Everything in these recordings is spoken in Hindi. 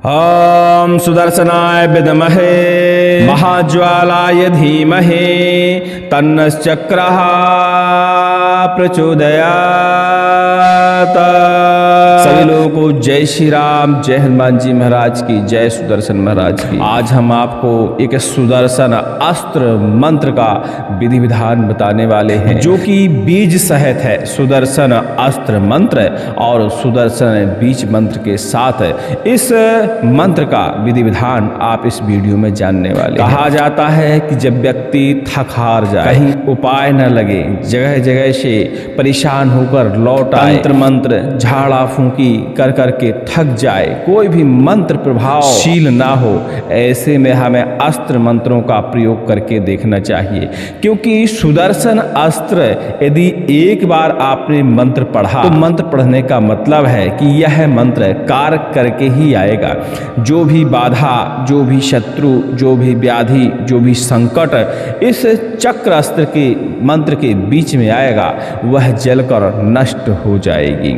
ॐ सुदर्शनाय विद्महे महाज्वालाय धीमहि तन्नश्चक्रः प्रचोदयात्। सभी लोगों को जय श्री राम, जय हनुमान जी महाराज की, जय सुदर्शन महाराज की। आज हम आपको एक सुदर्शन अस्त्र मंत्र का विधि विधान बताने वाले हैं, जो कि बीज सहित है। सुदर्शन अस्त्र मंत्र और सुदर्शन बीज मंत्र के साथ इस मंत्र का विधि विधान आप इस वीडियो में जानने वाले हैं। कहा जाता है कि जब व्यक्ति थक हार जाए, कहीं उपाय न लगे, जगह जगह से परेशान होकर लौट आए, तंत्र मंत्र झाड़ा फूंकी कर करके थक जाए, कोई भी मंत्र प्रभावशील ना हो, ऐसे में हमें अस्त्र मंत्रों का प्रयोग करके देखना चाहिए। क्योंकि सुदर्शन अस्त्र यदि एक बार आपने मंत्र पढ़ा तो मंत्र पढ़ने का मतलब है कि यह मंत्र कार्य करके ही आएगा। जो भी बाधा, जो भी शत्रु, जो भी व्याधि, जो भी संकट इस चक्र अस्त्र के मंत्र के बीच में आएगा, वह जलकर नष्ट हो जाएगी।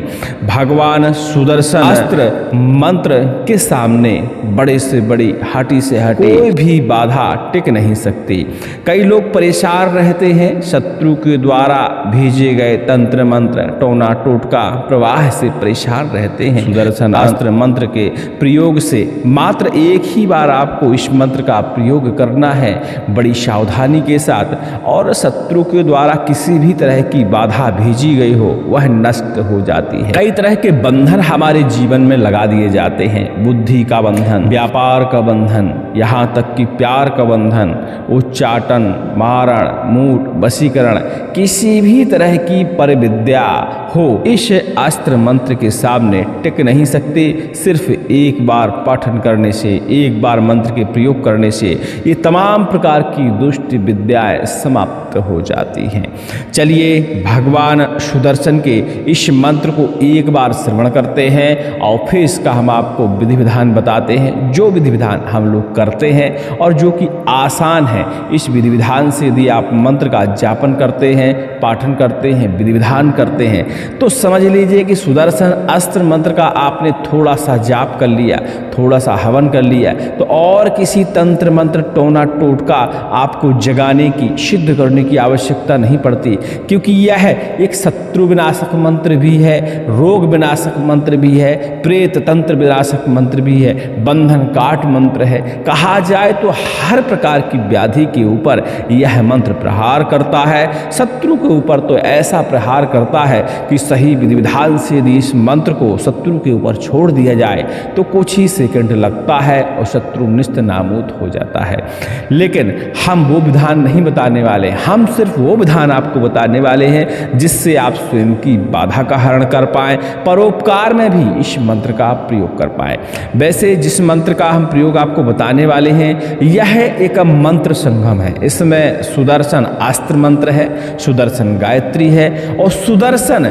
भगवान सुदर्शन अस्त्र मंत्र के सामने बड़े से बड़ी, हटी से हटी कोई भी बाधा टिक नहीं सकती। कई लोग परेशान रहते हैं, शत्रु के द्वारा भेजे गए तंत्र मंत्र, टोना टोटका प्रवाह से परेशान रहते हैं। सुदर्शन अस्त्र मंत्र के प्रयोग से मात्र एक ही बार आपको इस मंत्र का प्रयोग करना है, बड़ी सावधानी के साथ, और शत्रु के द्वारा किसी भी तरह की बाधा भेजी गई हो वह नष्ट हो जाती है। कई तरह के बंधन हमारे जीवन में लगा दिए जाते हैं, बुद्धि का बंधन, व्यापार का बंधन, यहाँ तक कि प्यार का बंधन, उच्चाटन, मारण, मूठ, वशीकरण, किसी भी तरह की परविद्या हो इस अस्त्र मंत्र के सामने टिक नहीं सकते। सिर्फ एक बार पठन करने से, एक बार मंत्र के प्रयोग करने से ये तमाम प्रकार की दुष्ट विद्याएं समाप्त हो जाती हैं। चलिए भगवान सुदर्शन के इस मंत्र को एक बार श्रवण करते हैं और फिर इसका हम आपको विधि विधान बताते हैं। जो विधि विधान हम लोग करते हैं और जो कि आसान है, इस विधि विधान से यदि आप मंत्र का जापन करते हैं, पाठन करते हैं, विधि विधान करते हैं, तो समझ लीजिए कि सुदर्शन अस्त्र मंत्र का आपने थोड़ा सा जाप कर लिया, थोड़ा सा हवन कर लिया, तो और किसी तंत्र मंत्र, टोना टोटका आपको जगाने की, सिद्ध करने की आवश्यकता नहीं पड़ती। क्योंकि यह एक शत्रु विनाशक मंत्र भी है, रोग विनाशक मंत्र भी है, प्रेत तंत्र विनाशक मंत्र भी है, बंधन काट मंत्र है। कहा जाए तो हर प्रकार की व्याधि के ऊपर यह मंत्र प्रहार करता है। शत्रु के ऊपर तो ऐसा प्रहार करता है कि सही विधि विधान से यदि इस मंत्र को शत्रु के ऊपर छोड़ दिया जाए तो कुछ ही सेकंड लगता है और शत्रु निस्त नाबूद हो जाता है। लेकिन हम वो विधान नहीं बताने वाले, हम सिर्फ वो विधान आपको बताने वाले हैं जिससे आप स्वयं की बाधा का हरण कर पाएं, परोपकार में भी इस मंत्र का प्रयोग कर पाएं। वैसे जिस मंत्र का हम प्रयोग आपको बताने वाले हैं, यह एक मंत्र संगम है। इसमें सुदर्शन अस्त्र मंत्र है, सुदर्शन गायत्री है और सुदर्शन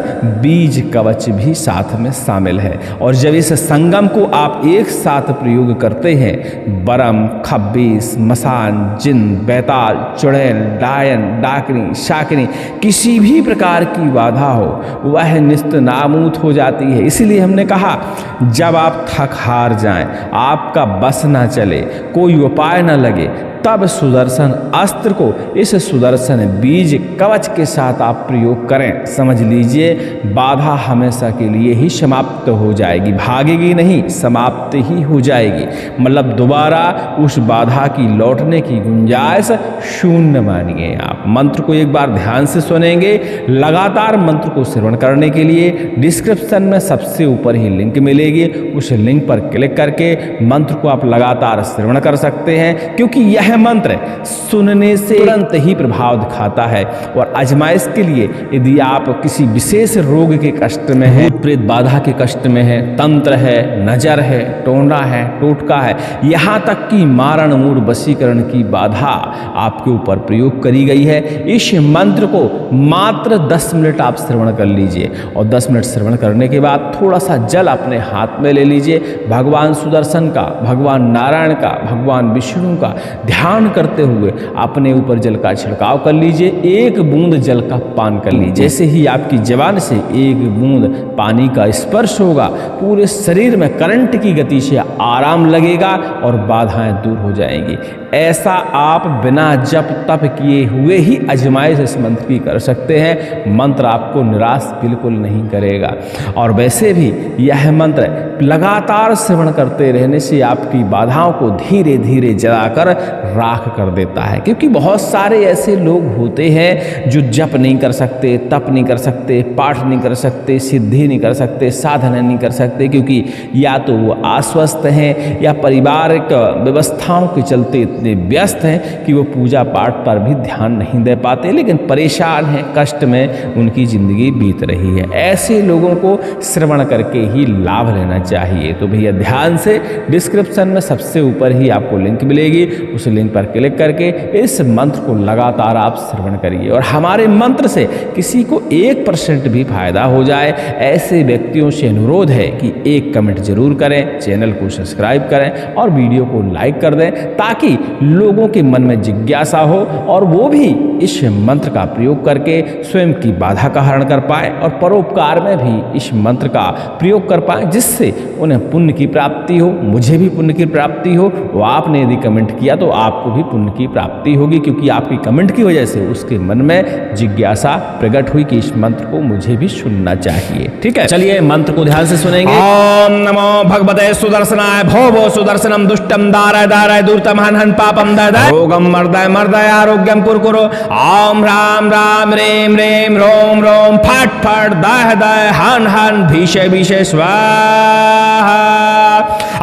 बीज कवच भी साथ में शामिल है। और जब इस संगम को आप एक साथ प्रयोग करते हैं, बरम, खब्बीस, मसान, जिन, बैताल, चुड़ैल, डायन, डाकनी, शाकनी, किसी भी प्रकार की बाधा हो वह निस्त नाबूद हो जाती है। इसीलिए हमने कहा जब आप थक हार जाएं, आपका बस ना चले, कोई उपाय ना लगे, तब सुदर्शन अस्त्र को इस सुदर्शन बीज कवच के साथ आप प्रयोग करें। समझ लीजिए बाधा हमेशा के लिए ही समाप्त हो जाएगी, भागेगी नहीं, समाप्त ही हो जाएगी। मतलब दोबारा उस बाधा की लौटने की गुंजाइश शून्य मानिए। आप मंत्र को एक बार ध्यान से सुनेंगे। लगातार मंत्र को श्रवण करने के लिए डिस्क्रिप्शन में सबसे ऊपर ही लिंक मिलेगी, उस लिंक पर क्लिक करके मंत्र को आप लगातार श्रवण कर सकते हैं। क्योंकि यह मंत्र सुनने से तुरंत ही प्रभाव दिखाता है। और आजमाइश के लिए यदि आप किसी विशेष रोग के कष्ट में हैं, भूत प्रेत बाधा के कष्ट में हैं, तंत्र है, नजर है, टोना है, टोटका है, यहाँ तक कि मारण, मूढ़, वशीकरण की बाधा आपके ऊपर प्रयोग करी गई है, इस मंत्र को मात्र 10 मिनट आप श्रवण कर लीजिए। और 10 मिनट श्रवण करने के बाद थोड़ा सा जल अपने हाथ में ले लीजिए, भगवान सुदर्शन का, भगवान नारायण का, भगवान विष्णु का ध्यान ध्यान करते हुए अपने ऊपर जल का छिड़काव कर लीजिए, एक बूंद जल का पान कर लीजिए। जैसे ही आपकी जबान से एक बूंद पानी का स्पर्श होगा, पूरे शरीर में करंट की गति से आराम लगेगा और बाधाएं दूर हो जाएंगी। ऐसा आप बिना जप तप किए हुए ही आजमाइश इस मंत्र की कर सकते हैं। मंत्र आपको निराश बिल्कुल नहीं करेगा। और वैसे भी यह मंत्र लगातार श्रवण करते रहने से आपकी बाधाओं को धीरे धीरे जलाकर राख कर देता है। क्योंकि बहुत सारे ऐसे लोग होते हैं जो जप नहीं कर सकते, तप नहीं कर सकते, पाठ नहीं कर सकते, सिद्धि नहीं कर सकते, साधना नहीं कर सकते, क्योंकि या तो वो अस्वस्थ हैं या पारिवारिक व्यवस्थाओं के चलते इतने व्यस्त हैं कि वो पूजा पाठ पर भी ध्यान नहीं दे पाते, लेकिन परेशान हैं, कष्ट में उनकी जिंदगी बीत रही है। ऐसे लोगों को श्रवण करके ही लाभ लेना चाहिए। तो भैया ध्यान से डिस्क्रिप्शन में सबसे ऊपर ही आपको लिंक मिलेगी, उस लिंक पर क्लिक करके इस मंत्र को लगातार आप श्रवण करिए। और हमारे मंत्र से किसी को 1% भी फायदा हो जाए, ऐसे व्यक्तियों से अनुरोध है कि एक कमेंट जरूर करें, चैनल को सब्सक्राइब करें और वीडियो को लाइक कर दें, ताकि लोगों के मन में जिज्ञासा हो और वो भी इस मंत्र का प्रयोग करके स्वयं की बाधा का हरण कर पाए और परोपकार में भी इस मंत्र का प्रयोग कर पाए, जिससे उन्हें पुण्य की प्राप्ति हो, मुझे भी पुण्य की प्राप्ति हो। वो आपने यदि कमेंट किया तो आपको भी पुण्य की प्राप्ति होगी, क्योंकि आपकी कमेंट की वजह से उसके मन में जिज्ञासा प्रकट हुई कि इस मंत्र को मुझे भी सुनना चाहिए। ठीक है, चलिए मंत्र को ध्यान से सुनेंगे। ओम नमो भगवते सुदर्शनाय भो भो सुदर्शनम दुष्टम दाराय दाराय दूरतम हन हन पापम ददाय रोगम मर्दाय मर्दाय आरोग्यम कुरकुरो। ओम ह्राम राम ह्रीं ह्रीं रोम रोम फट फट दाह दाह हन हन भीषे भीषे स्वाहा।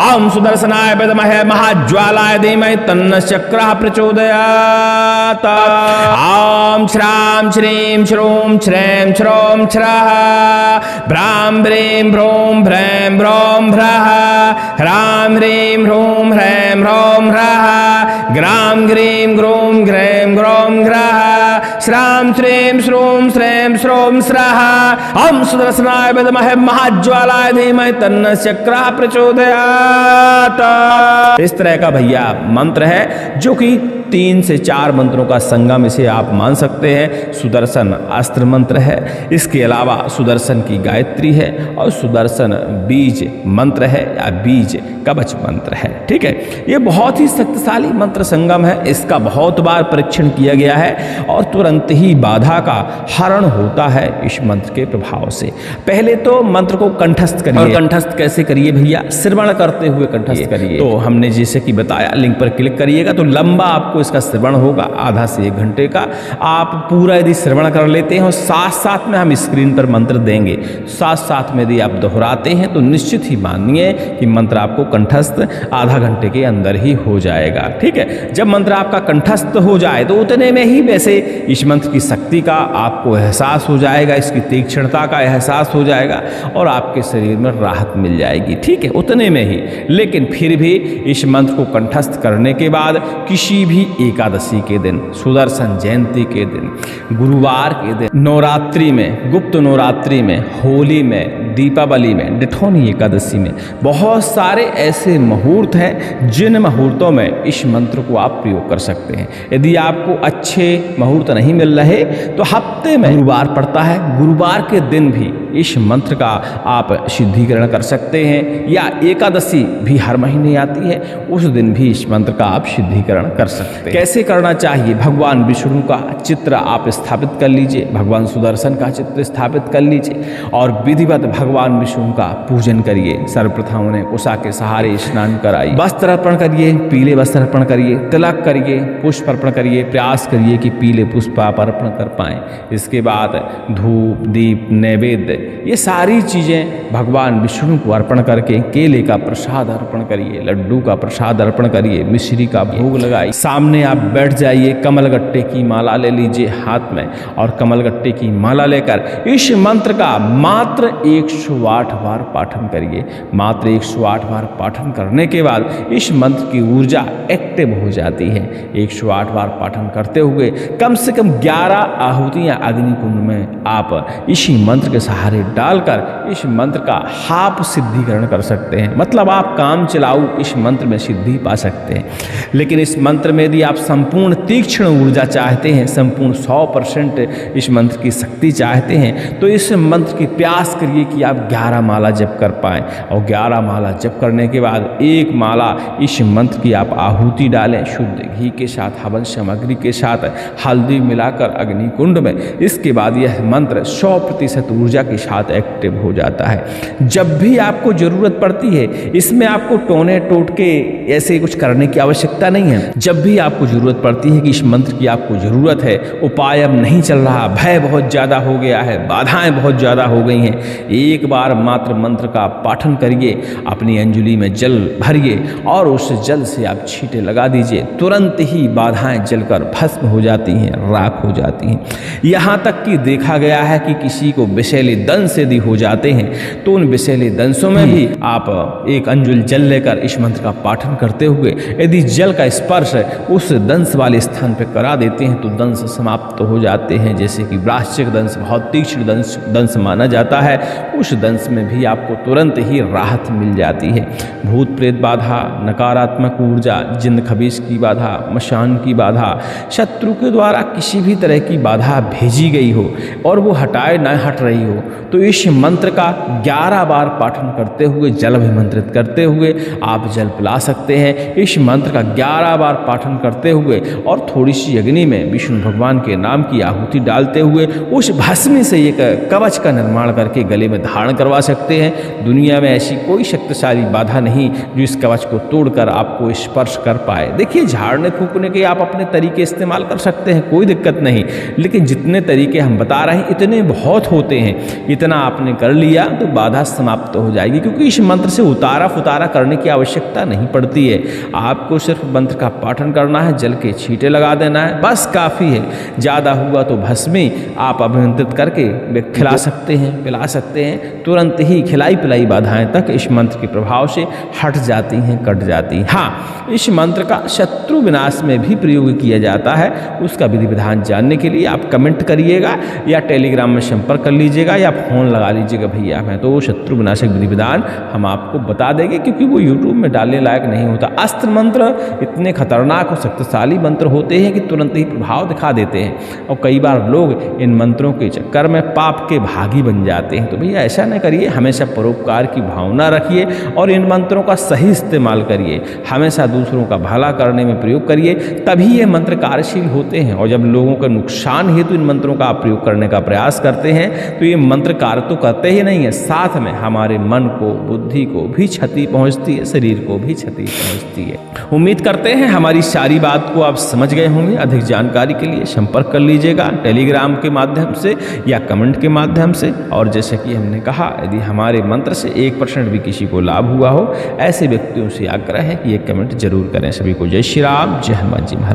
ओम सुदर्शनाय विद्महे महाज्वालाय धीमहि तन्नः चक्रः प्रचोदयात्। ओम श्राम श्रीं श्रूं श्रें श्रों छ्रः भ्रां भ्रीं भ्रूं भ्रें भ्रौं भ्रः ह्रां ह्रीं ह्रूं ह्रैं ह्रौं ह्रः ग्रां ग्रीं ग्रूं घ्रैं ग्रौं घ्रः श्रां श्रीं श्रूं श्रें श्रों स्रः। ओम सुदर्शनाय विद्महे महाज्वालाय धीमहि तन्नः चक्रः प्रचोदयात्। इस तरह का भैया मंत्र है, जो कि 3 से 4 मंत्रों का संगम इसे आप मान सकते हैं। सुदर्शन अस्त्र मंत्र है, इसके अलावा सुदर्शन की गायत्री है और सुदर्शन बीज मंत्र है या बीज कवच मंत्र है। ठीक है, ये बहुत ही शक्तिशाली मंत्र संगम है। इसका बहुत बार परीक्षण किया गया है और तुरंत ही बाधा का हरण होता है इस मंत्र के प्रभाव से। पहले तो मंत्र को कंठस्थ करिए। और कंठस्थ कैसे करिए भैया? श्रवण करते हुए कंठस्थ करिए। तो हमने जैसे कि बताया, लिंक पर क्लिक करिएगा तो लंबा आपको इसका श्रवण होगा, आधा से 1 घंटे का। आप पूरा यदि श्रवण कर लेते हैं और साथ साथ में हम स्क्रीन पर मंत्र देंगे, साथ साथ में यदि आप दोहराते हैं तो निश्चित ही मानिए कि मंत्र आपको कंठस्थ आधा घंटे के अंदर ही हो जाएगा। ठीक है, जब मंत्र आपका कंठस्थ हो जाए तो उतने में ही वैसे इस मंत्र की शक्ति का आपको एहसास हो जाएगा, इसकी तीक्ष्णता का एहसास हो जाएगा और आपके शरीर में राहत मिल जाएगी। ठीक है, उतने में ही। लेकिन फिर भी इस मंत्र को कंठस्थ करने के बाद किसी भी एकादशी के दिन, सुदर्शन जयंती के दिन, गुरुवार के दिन, नवरात्रि में, गुप्त नवरात्रि में, होली में, दीपावली में, डिठौनी एकादशी में, बहुत सारे ऐसे मुहूर्त हैं जिन मुहूर्तों में इस मंत्र को आप प्रयोग कर सकते हैं। यदि आपको अच्छे मुहूर्त नहीं मिल रहे तो हफ्ते में गुरुवार पड़ता है, गुरुवार के दिन भी इस मंत्र का आप सिद्धिकरण कर सकते हैं, या एकादशी भी हर महीने आती है, उस दिन भी इस मंत्र का आप सिद्धिकरण कर सकते हैं। कैसे करना चाहिए? भगवान विष्णु का चित्र आप स्थापित कर लीजिए, भगवान सुदर्शन का चित्र स्थापित कर लीजिए और विधिवत भगवान विष्णु का पूजन करिए। सर्वप्रथम उन्हें कुशा के सहारे स्नान कराइए, वस्त्र अर्पण करिए, पीले वस्त्र अर्पण करिए, तिलक करिए, पुष्प अर्पण करिए, प्रयास करिए कि पीले पुष्प आप अर्पण कर पाएं। इसके बाद धूप दीप नैवेद्य, ये सारी चीज़ें भगवान विष्णु को अर्पण करके केले का प्रसाद अर्पण करिए, लड्डू का प्रसाद अर्पण करिए, मिश्री का भोग लगाइए। सामने आप बैठ जाइए, कमलगट्टे की माला ले लीजिए हाथ में और कमलगट्टे की माला लेकर इस मंत्र का मात्र 108 बार पाठन करिए। मात्र 108 बार पाठन करने के बाद इस मंत्र की ऊर्जा एक्टिव हो जाती है। 108 बार पाठन करते हुए कम से कम 11 आहुतियाँ अग्निकुंड में आप इसी मंत्र के सहारे डालकर इस मंत्र का हाप सिद्धिकरण कर सकते हैं। मतलब आप काम चलाऊ इस मंत्र में सिद्धि पा सकते हैं। लेकिन इस मंत्र में यदि आप संपूर्ण तीक्ष्ण ऊर्जा चाहते हैं, संपूर्ण 100% इस मंत्र की शक्ति चाहते हैं, तो इस मंत्र की प्रयास करिए कि आप 11 माला जप कर पाएँ। और 11 माला जप करने के बाद एक माला इस मंत्र की आप आहुति डालें शुद्ध घी के साथ, हवन सामग्री के साथ, हल्दी मिलाकर अग्नि कुंड में। इसके बाद यह मंत्र 100% ऊर्जा के साथ एक्टिव हो जाता है। जब भी आपको ज़रूरत पड़ती है, इसमें आपको टोने टोटके ऐसे कुछ करने की आवश्यकता नहीं है। जब भी आपको ज़रूरत पड़ती है कि इस मंत्र की आपको ज़रूरत है, उपाय अब नहीं चल रहा, भय बहुत ज़्यादा हो गया है, बाधाएं बहुत ज़्यादा हो गई हैं, एक बार मात्र मंत्र का पाठन करिए, अपनी अंजलि में जल भरिए और उस जल से आप छींटे लगा दीजिए। तुरंत ही बाधाएं जलकर भस्म हो जाती हैं, राख हो जाती हैं। यहाँ तक कि देखा गया है कि किसी को विषैले दंश यदि हो जाते हैं तो उन विषैले दंशों में भी आप एक अंजुल जल लेकर इस मंत्र का पाठन करते हुए यदि जल का स्पर्श उस दंश वाले स्थान पर करा देते हैं तो दंश समाप्त हो जाते हैं। जैसे कि वृश्चिक दंश बहुत तीक्ष्ण दंश माना जाता है, उस दंश में भी आपको तुरंत ही राहत मिल जाती है। भूत प्रेत बाधा, नकारात्मक ऊर्जा, जिन्न खबीस की बाधा, मशान की बाधा, शत्रु के द्वारा किसी भी तरह की बाधा भेजी गई हो और वो हटाए न हट रही हो, तो इस मंत्र का 11 बार पाठन करते हुए, जल अभिमंत्रित करते हुए आप जल पिला सकते हैं। इस मंत्र का 11 बार पाठन करते हुए और थोड़ी सी अग्नि में विष्णु भगवान के नाम की आहुति डालते हुए उस भस्मी से एक कवच का निर्माण करके गले में धारण करवा सकते हैं। दुनिया में ऐसी कोई शक्तिशाली बाधा नहीं जो इस कवच को तोड़कर आपको स्पर्श कर पाए। देखिए, झाड़ने फूकने के आप अपने तरीके इस्तेमाल कर सकते हैं, कोई दिक्कत नहीं, लेकिन जितने तरीके हम बता रहे हैं इतने बहुत होते हैं। इतना आपने कर लिया तो बाधा समाप्त हो जाएगी, क्योंकि इस मंत्र से उतारा फुतारा करने की आवश्यकता नहीं पड़ती है। आपको सिर्फ मंत्र का पाठन करना है, जल के छींटे लगा देना है, बस काफ़ी है। ज़्यादा हुआ तो भस्मी आप अभिमंत्रित करके खिला सकते हैं, पिला सकते हैं। तुरंत ही खिलाई पिलाई बाधाएं तक इस मंत्र के प्रभाव से हट जाती हैं, कट जाती हैं। हाँ, इस मंत्र का शत्रु विनाश में भी प्रयोग किया जाता है। उसका विधि विधान जानने के लिए आप कमेंट करिएगा या टेलीग्राम में संपर्क कर लीजिएगा या फ़ोन लगा लीजिएगा भैया मैं, तो वो शत्रु विनाशक विधि विधान हम आपको बता देंगे, क्योंकि वो यूट्यूब में डालने लायक नहीं होता। अस्त्र मंत्र इतने खतरनाक और शक्तिशाली मंत्र होते हैं कि तुरंत ही प्रभाव दिखा देते हैं और कई बार लोग इन मंत्रों के चक्कर में पाप के भागी बन जाते हैं। तो भैया ऐसा न करिए, हमेशा परोपकार की भावना रखिए और इन मंत्रों का सही इस्तेमाल करिए। हमेशा दूसरों का भला करने में प्रयोग करिए, तभी ये मंत्र कार्यशील होते हैं। और जब लोगों का नुकसान हेतु इन मंत्रों का आप प्रयोग करने का प्रयास करते हैं तो ये मंत्र कार्य तो करते ही नहीं है, साथ में हमारे मन को, बुद्धि को भी क्षति पहुंचती है, शरीर को भी क्षति पहुंचती है। उम्मीद करते हैं हमारी सारी बात को आप समझ गए होंगे। अधिक जानकारी के लिए संपर्क कर लीजिएगा टेलीग्राम के माध्यम से या कमेंट के माध्यम से। और जैसे कि हमने कहा, यदि हमारे मंत्र से 1% भी किसी को लाभ हुआ हो, ऐसे व्यक्तियों से आग्रह है कि ये कमेंट जरूर करें। सभी को जय श्री राम, जय हनुमान जी महाराज।